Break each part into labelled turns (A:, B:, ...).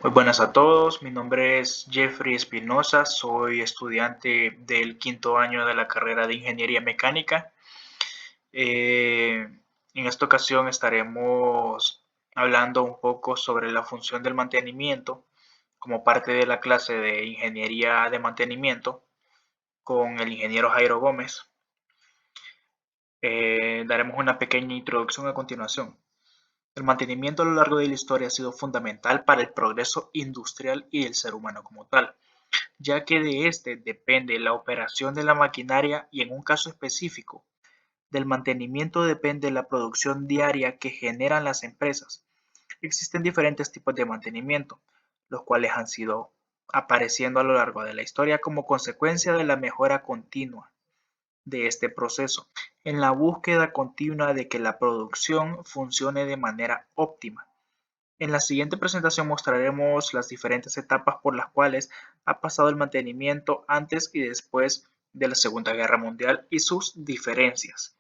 A: Muy buenas a todos, mi nombre es Jeffrey Espinosa, soy estudiante del quinto año de la carrera de Ingeniería Mecánica. En esta ocasión estaremos hablando un poco sobre la función del mantenimiento como parte de la clase de Ingeniería de Mantenimiento con el ingeniero Jairo Gómez. Daremos una pequeña introducción a continuación. El mantenimiento a lo largo de la historia ha sido fundamental para el progreso industrial y el ser humano como tal, ya que de este depende la operación de la maquinaria y en un caso específico, del mantenimiento depende la producción diaria que generan las empresas. Existen diferentes tipos de mantenimiento, los cuales han sido apareciendo a lo largo de la historia como consecuencia de la mejora continua de este proceso, en la búsqueda continua de que la producción funcione de manera óptima. En la siguiente presentación mostraremos las diferentes etapas por las cuales ha pasado el mantenimiento antes y después de la Segunda Guerra Mundial y sus diferencias.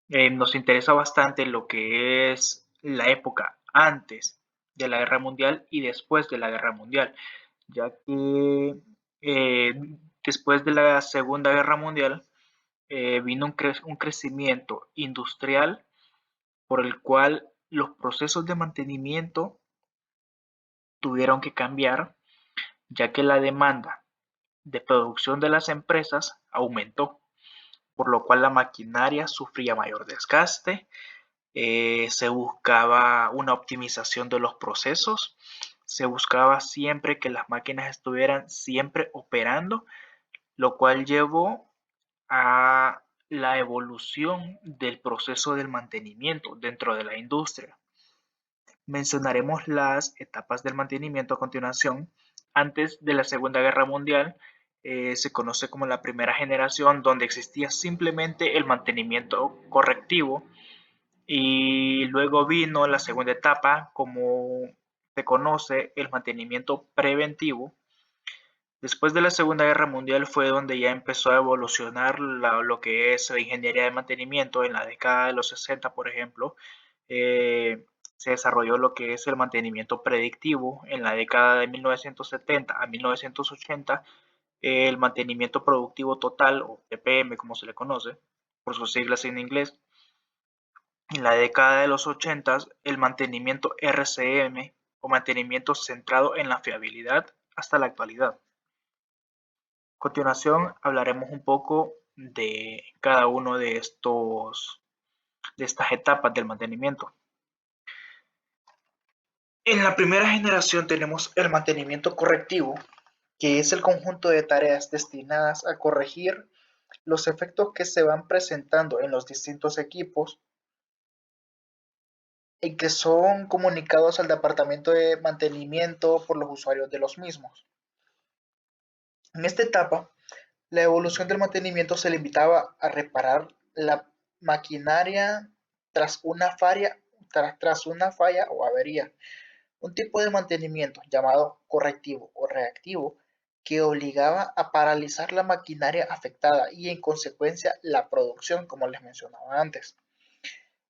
A: Nos interesa bastante lo que es la época antes de la Guerra Mundial y después de la Guerra Mundial, ya que eh, después de la Segunda Guerra Mundial vino un crecimiento industrial por el cual los procesos de mantenimiento tuvieron que cambiar, ya que la demanda de producción de las empresas aumentó, por lo cual la maquinaria sufría mayor desgaste, se buscaba una optimización de los procesos, se buscaba siempre que las máquinas estuvieran siempre operando, lo cual llevó a la evolución del proceso del mantenimiento dentro de la industria. Mencionaremos las etapas del mantenimiento a continuación. Antes de la Segunda Guerra Mundial se conoce como la primera generación, donde existía simplemente el mantenimiento correctivo, y luego vino la segunda etapa, como se conoce, el mantenimiento preventivo. Después de la Segunda Guerra Mundial fue donde ya empezó a evolucionar lo que es la ingeniería de mantenimiento. En la década de los 60, por ejemplo, se desarrolló lo que es el mantenimiento predictivo. En la década de 1970 a 1980, el mantenimiento productivo total, o TPM como se le conoce, por sus siglas en inglés. En la década de los 80, el mantenimiento RCM o mantenimiento centrado en la fiabilidad hasta la actualidad. A continuación hablaremos un poco de cada uno de estas etapas del mantenimiento. En la primera generación tenemos el mantenimiento correctivo, que es el conjunto de tareas destinadas a corregir los efectos que se van presentando en los distintos equipos y que son comunicados al departamento de mantenimiento por los usuarios de los mismos. En esta etapa, la evolución del mantenimiento se limitaba a reparar la maquinaria tras una falla o avería. Un tipo de mantenimiento llamado correctivo o reactivo que obligaba a paralizar la maquinaria afectada y en consecuencia la producción, como les mencionaba antes.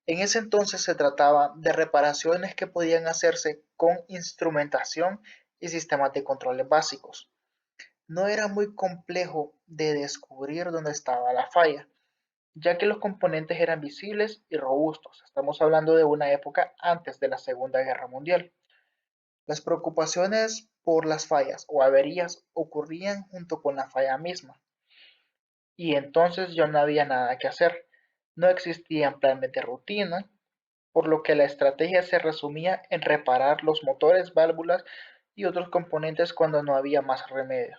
A: En ese entonces se trataba de reparaciones que podían hacerse con instrumentación y sistemas de controles básicos. No era muy complejo de descubrir dónde estaba la falla, ya que los componentes eran visibles y robustos. Estamos hablando de una época antes de la Segunda Guerra Mundial. Las preocupaciones por las fallas o averías ocurrían junto con la falla misma, y entonces ya no había nada que hacer. No existían planes de rutina, por lo que la estrategia se resumía en reparar los motores, válvulas y otros componentes cuando no había más remedio.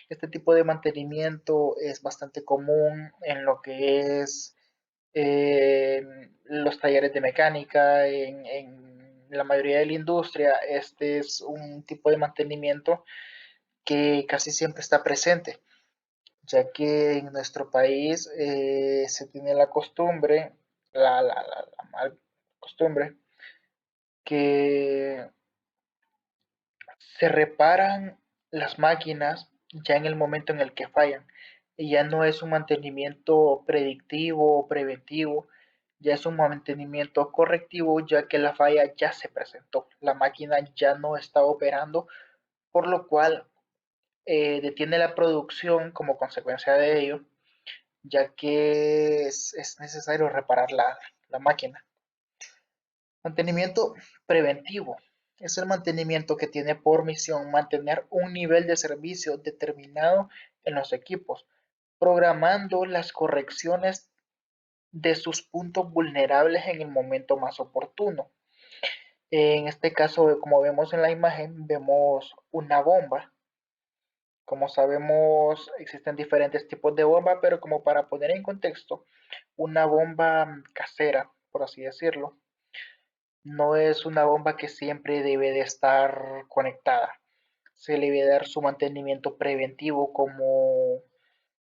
A: Este tipo de mantenimiento es bastante común en lo que es los talleres de mecánica, en la mayoría de la industria. Este es un tipo de mantenimiento que casi siempre está presente, ya que en nuestro país se tiene la costumbre, la mal costumbre, que se reparan las máquinas ya en el momento en el que fallan, y ya no es un mantenimiento predictivo o preventivo
B: Ya es un mantenimiento correctivo ya que la falla ya se presentó, la máquina ya no está operando, por lo cual detiene la producción como consecuencia de ello, ya que es necesario reparar la máquina. Mantenimiento preventivo. Es el mantenimiento que tiene por misión mantener un nivel de servicio determinado en los equipos, programando las correcciones de sus puntos vulnerables en el momento más oportuno. En este caso, como vemos en la imagen, vemos una bomba. Como sabemos, existen diferentes tipos de bomba, pero como para poner en contexto, una bomba casera, por así decirlo, no es una bomba que siempre debe de estar conectada. Se le debe dar su mantenimiento preventivo como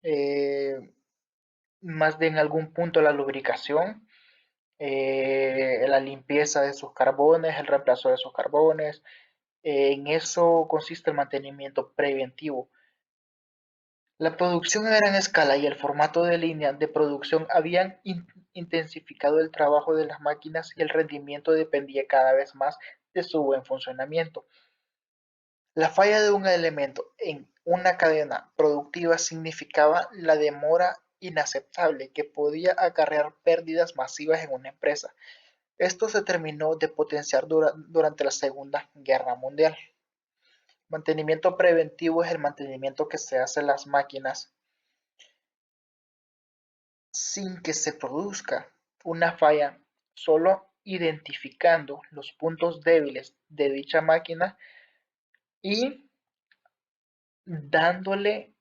B: eh, más de en algún punto la lubricación, la limpieza de sus carbones, el reemplazo de sus carbones. En eso consiste el mantenimiento preventivo. La producción a gran escala y el formato de línea de producción habían intensificado el trabajo de las máquinas y el rendimiento dependía cada vez más de su buen funcionamiento. La falla de un elemento en una cadena productiva significaba la demora inaceptable que podía acarrear pérdidas masivas en una empresa. Esto se terminó de potenciar durante la Segunda Guerra Mundial. Mantenimiento preventivo es el mantenimiento que se hace en las máquinas sin que se produzca una falla, solo identificando los puntos débiles de dicha máquina y dándole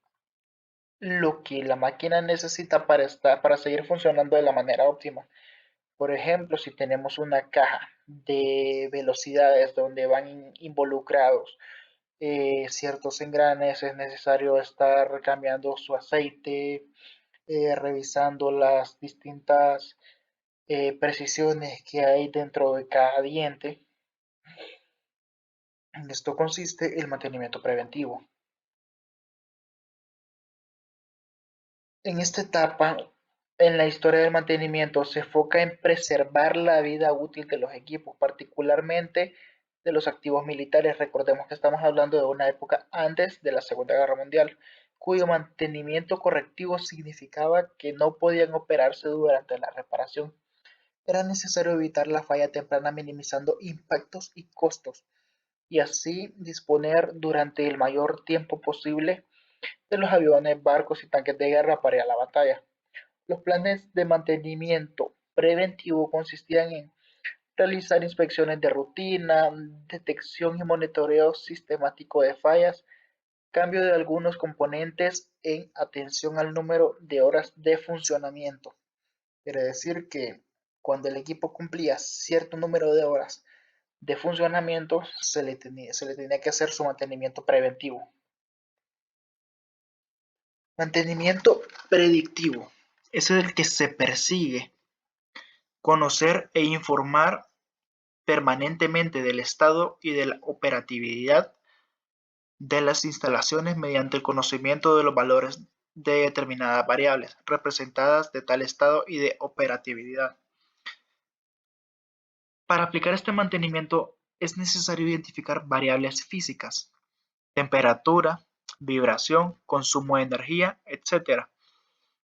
B: lo que la máquina necesita para seguir funcionando de la manera óptima. Por ejemplo, si tenemos una caja de velocidades donde van involucrados ciertos engranes, es necesario estar cambiando su aceite, revisando las distintas precisiones que hay dentro de cada diente. En esto consiste el mantenimiento preventivo. En esta etapa, en la historia del mantenimiento, se enfoca en preservar la vida útil de los equipos, particularmente de los activos militares. Recordemos que estamos hablando de una época antes de la Segunda Guerra Mundial, cuyo mantenimiento correctivo significaba que no podían operarse durante la reparación. Era necesario evitar la falla temprana minimizando impactos y costos, y así disponer durante el mayor tiempo posible de los aviones, barcos y tanques de guerra para ir a la batalla. Los planes de mantenimiento preventivo consistían en realizar inspecciones de rutina, detección y monitoreo sistemático de fallas, cambio de algunos componentes en atención al número de horas de funcionamiento. Quiere decir que cuando el equipo cumplía cierto número de horas de funcionamiento, se le tenía que hacer su mantenimiento preventivo. Mantenimiento predictivo es el que se persigue conocer e informar permanentemente del estado y de la operatividad de las instalaciones mediante el conocimiento de los valores de determinadas variables representadas de tal estado y de operatividad. Para aplicar este mantenimiento es necesario identificar variables físicas, temperatura, vibración, consumo de energía, etc.,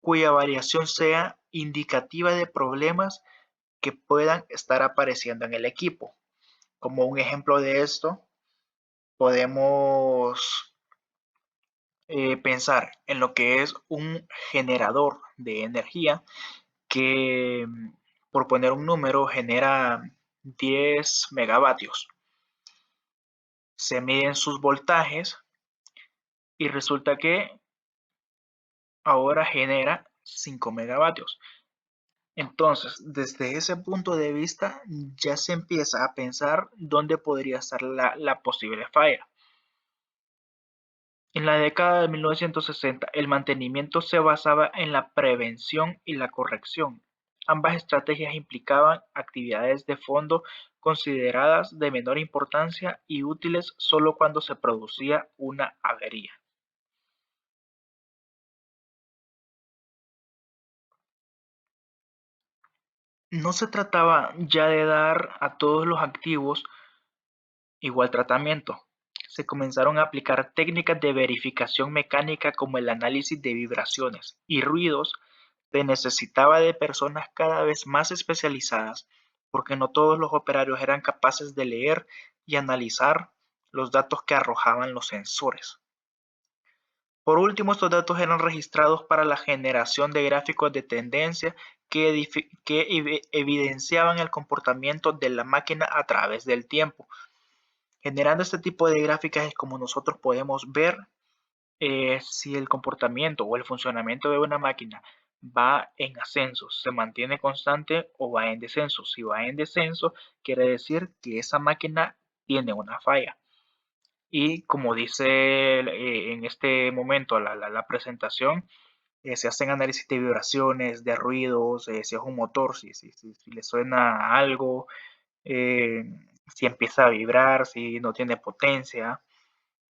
B: cuya variación sea indicativa de problemas que puedan estar apareciendo en el equipo. Como un ejemplo de esto, podemos pensar en lo que es un generador de energía que, por poner un número, genera 10 megavatios. Se miden sus voltajes y resulta que ahora genera 5 megavatios. Entonces, desde ese punto de vista, ya se empieza a pensar dónde podría estar la posible falla. En la década de 1960, el mantenimiento se basaba en la prevención y la corrección. Ambas estrategias implicaban actividades de fondo consideradas de menor importancia y útiles solo cuando se producía una avería.
A: No se trataba ya de dar a todos los activos igual tratamiento. Se comenzaron a aplicar técnicas de verificación mecánica como el análisis de vibraciones y ruidos. Se necesitaba de personas cada vez más especializadas porque no todos los operarios eran capaces de leer y analizar los datos que arrojaban los sensores. Por último, estos datos eran registrados para la generación de gráficos de tendencia que evidenciaban el comportamiento de la máquina a través del tiempo. Generando este tipo de gráficas es como nosotros podemos ver si el comportamiento o el funcionamiento de una máquina va en ascenso, se mantiene constante o va en descenso. Si va en descenso, quiere decir que esa máquina tiene una falla. Y como dice en este momento la presentación, se hacen análisis de vibraciones, de ruidos, si es un motor, si le suena algo, eh, si empieza a vibrar, si no tiene potencia,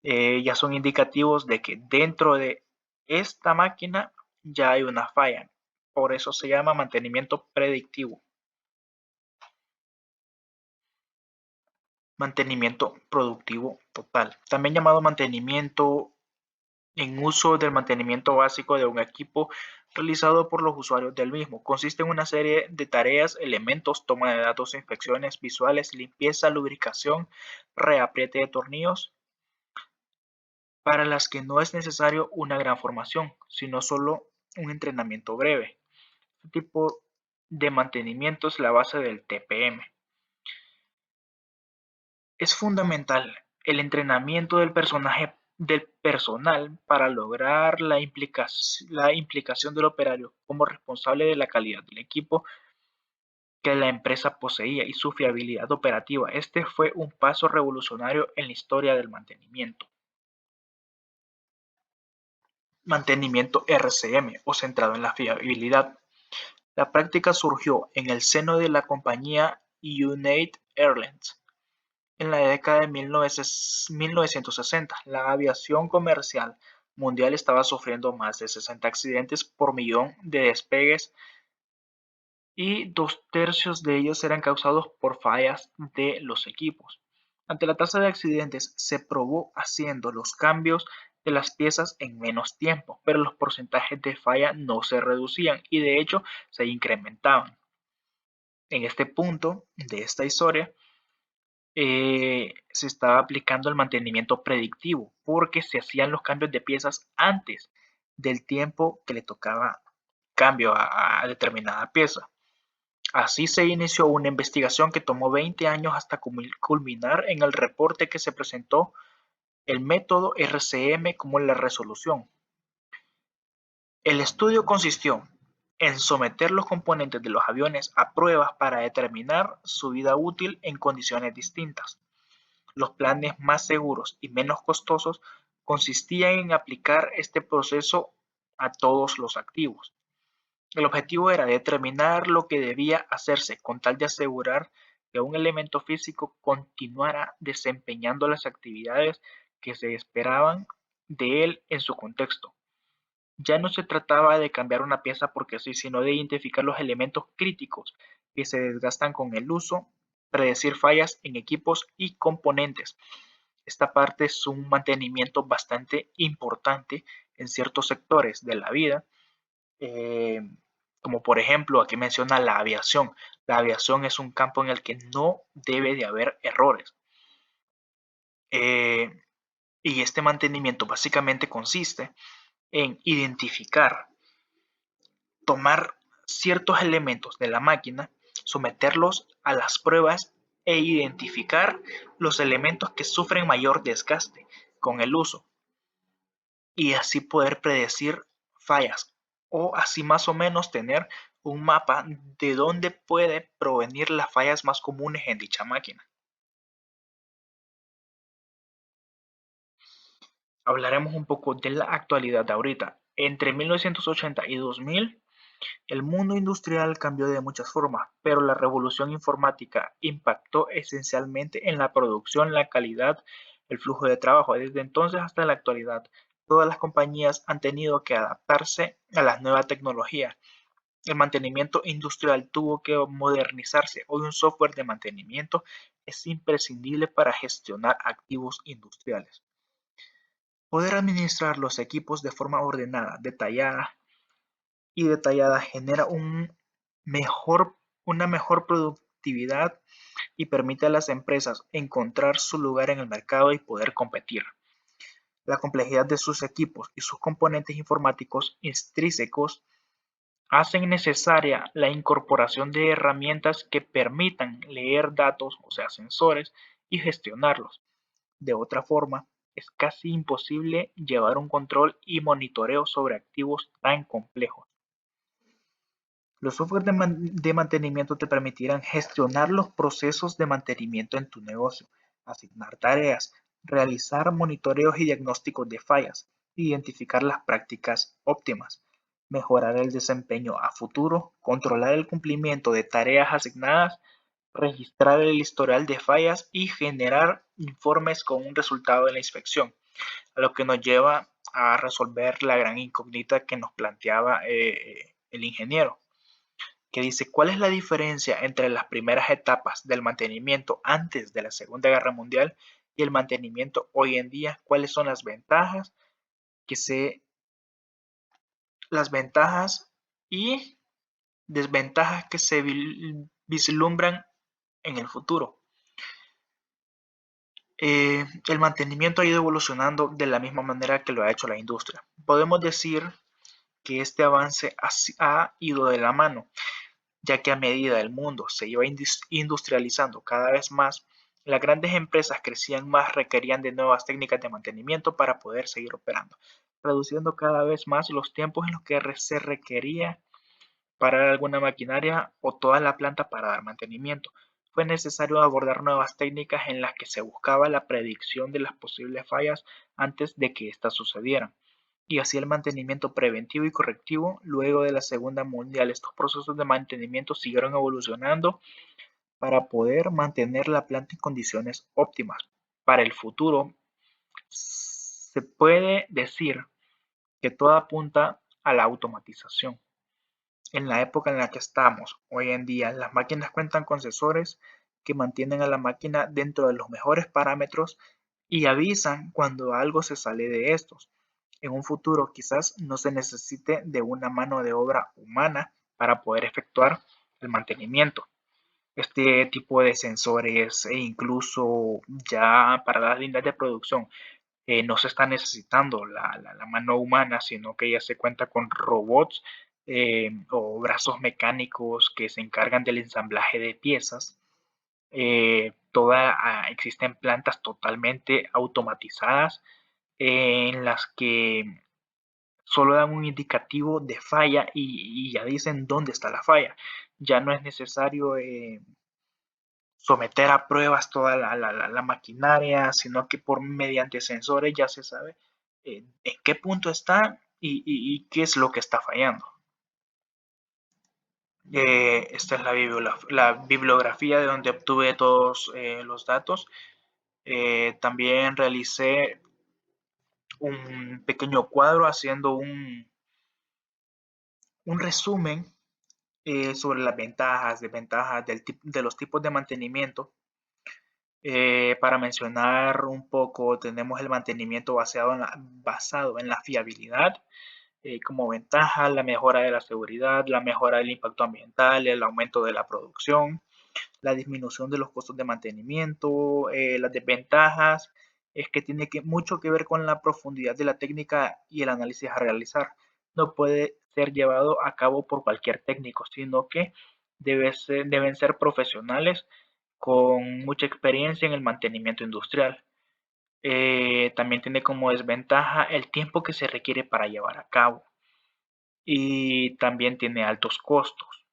A: ya son indicativos de que dentro de esta máquina ya hay una falla. Por eso se llama mantenimiento predictivo. Mantenimiento productivo total. También llamado mantenimiento en uso del mantenimiento básico de un equipo realizado por los usuarios del mismo. Consiste en una serie de tareas, elementos, toma de datos, inspecciones visuales, limpieza, lubricación, reapriete de tornillos, para las que no es necesario una gran formación, sino solo un entrenamiento breve. Este tipo de mantenimiento es la base del TPM. Es fundamental el entrenamiento del personal para lograr la implicación del operario como responsable de la calidad del equipo que la empresa poseía y su fiabilidad operativa. Este fue un paso revolucionario en la historia del mantenimiento. Mantenimiento RCM o centrado en la fiabilidad. La práctica surgió en el seno de la compañía United Airlines. En la década de 1960, la aviación comercial mundial estaba sufriendo más de 60 accidentes por millón de despegues y 2/3 de ellos eran causados por fallas de los equipos. Ante la tasa de accidentes, se probó haciendo los cambios de las piezas en menos tiempo, pero los porcentajes de falla no se reducían y de hecho se incrementaban. En este punto de esta historia, se estaba aplicando el mantenimiento predictivo porque se hacían los cambios de piezas antes del tiempo que le tocaba cambio a determinada pieza. Así se inició una investigación que tomó 20 años hasta culminar en el reporte que se presentó el método RCM como la resolución. El estudio consistió en someter los componentes de los aviones a pruebas para determinar su vida útil en condiciones distintas. Los planes más seguros y menos costosos consistían en aplicar este proceso a todos los activos. El objetivo era determinar lo que debía hacerse con tal de asegurar que un elemento físico continuara desempeñando las actividades que se esperaban de él en su contexto. Ya no se trataba de cambiar una pieza porque sí, sino de identificar los elementos críticos que se desgastan con el uso, predecir fallas en equipos y componentes. Esta parte es un mantenimiento bastante importante en ciertos sectores de la vida, eh, como por ejemplo aquí menciona la aviación. La aviación es un campo en el que no debe de haber errores. Eh, y este mantenimiento básicamente consiste en identificar, tomar ciertos elementos de la máquina, someterlos a las pruebas e identificar los elementos que sufren mayor desgaste con el uso y así poder predecir fallas o así más o menos tener un mapa de dónde puede provenir las fallas más comunes en dicha máquina. Hablaremos un poco de la actualidad de ahorita. Entre 1980 y 2000, el mundo industrial cambió de muchas formas, pero la revolución informática impactó esencialmente en la producción, la calidad, el flujo de trabajo. Desde entonces hasta la actualidad, todas las compañías han tenido que adaptarse a las nuevas tecnologías el mantenimiento industrial tuvo que modernizarse. Hoy un software de mantenimiento es imprescindible para gestionar activos industriales. Poder administrar los equipos de forma ordenada, detallada genera una mejor productividad y permite a las empresas encontrar su lugar en el mercado y poder competir. La complejidad de sus equipos y sus componentes informáticos intrínsecos hacen necesaria la incorporación de herramientas que permitan leer datos, o sea, sensores, y gestionarlos. De otra forma, es casi imposible llevar un control y monitoreo sobre activos tan complejos. Los software de mantenimiento te permitirán gestionar los procesos de mantenimiento en tu negocio, asignar tareas, realizar monitoreos y diagnósticos de fallas, identificar las prácticas óptimas, mejorar el desempeño a futuro, controlar el cumplimiento de tareas asignadas, registrar el historial de fallas y generar informes con un resultado de la inspección, a lo que nos lleva a resolver la gran incógnita que nos planteaba el ingeniero, que dice: ¿cuál es la diferencia entre las primeras etapas del mantenimiento antes de la Segunda Guerra Mundial y el mantenimiento hoy en día? ¿Cuáles son las ventajas y desventajas que se vislumbran en el futuro? El mantenimiento ha ido evolucionando de la misma manera que lo ha hecho la industria. Podemos decir que este avance ha ido de la mano, ya que a medida el mundo se iba industrializando cada vez más, las grandes empresas crecían más, requerían de nuevas técnicas de mantenimiento para poder seguir operando, reduciendo cada vez más los tiempos en los que se requería parar alguna maquinaria o toda la planta para dar mantenimiento. Fue necesario abordar nuevas técnicas en las que se buscaba la predicción de las posibles fallas antes de que éstas sucedieran, y así el mantenimiento preventivo y correctivo. Luego de la Segunda Mundial, estos procesos de mantenimiento siguieron evolucionando para poder mantener la planta en condiciones óptimas. Para el futuro, se puede decir que todo apunta a la automatización. En la época en la que estamos hoy en día, las máquinas cuentan con sensores que mantienen a la máquina dentro de los mejores parámetros y avisan cuando algo se sale de estos. En un futuro quizás no se necesite de una mano de obra humana para poder efectuar el mantenimiento. Este tipo de sensores e incluso ya para las líneas de producción no se está necesitando la mano humana, sino que ya se cuenta con robots o brazos mecánicos que se encargan del ensamblaje de piezas. Existen plantas totalmente automatizadas en las que solo dan un indicativo de falla y ya dicen dónde está la falla. Ya no es necesario someter a pruebas toda la maquinaria, sino que mediante sensores ya se sabe en qué punto está y qué es lo que está fallando. Esta es la bibliografía de donde obtuve todos los datos. También realicé un pequeño cuadro haciendo un resumen sobre las ventajas, desventajas de los tipos de mantenimiento. Para mencionar un poco, tenemos el mantenimiento basado en la fiabilidad. Como ventaja, la mejora de la seguridad, la mejora del impacto ambiental, el aumento de la producción, la disminución de los costos de mantenimiento. Las desventajas es que tiene mucho que ver con la profundidad de la técnica y el análisis a realizar. No puede ser llevado a cabo por cualquier técnico, sino que deben ser profesionales con mucha experiencia en el mantenimiento industrial. También tiene como desventaja el tiempo que se requiere para llevar a cabo, y también tiene altos costos.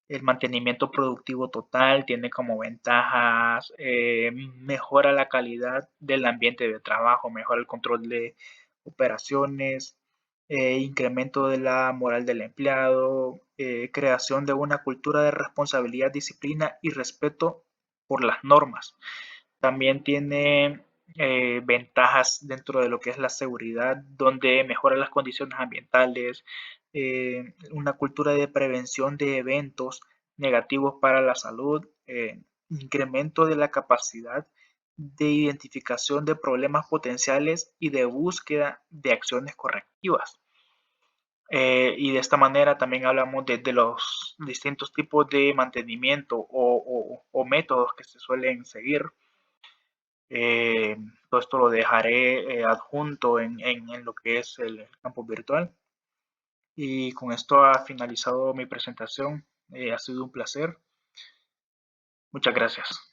A: El mantenimiento productivo total tiene como ventajas: mejora la calidad del ambiente de trabajo, mejora el control de operaciones, incremento de la moral del empleado, creación de una cultura de responsabilidad, disciplina y respeto por las normas. También tiene ventajas dentro de lo que es la seguridad, donde mejora las condiciones ambientales, una cultura de prevención de eventos negativos para la salud, incremento de la capacidad de identificación de problemas potenciales y de búsqueda de acciones correctivas. Y de esta manera también hablamos de los distintos tipos de mantenimiento o métodos que se suelen seguir. Todo esto lo dejaré adjunto en lo que es el campo virtual. Y con esto ha finalizado mi presentación. Ha sido un placer. Muchas gracias.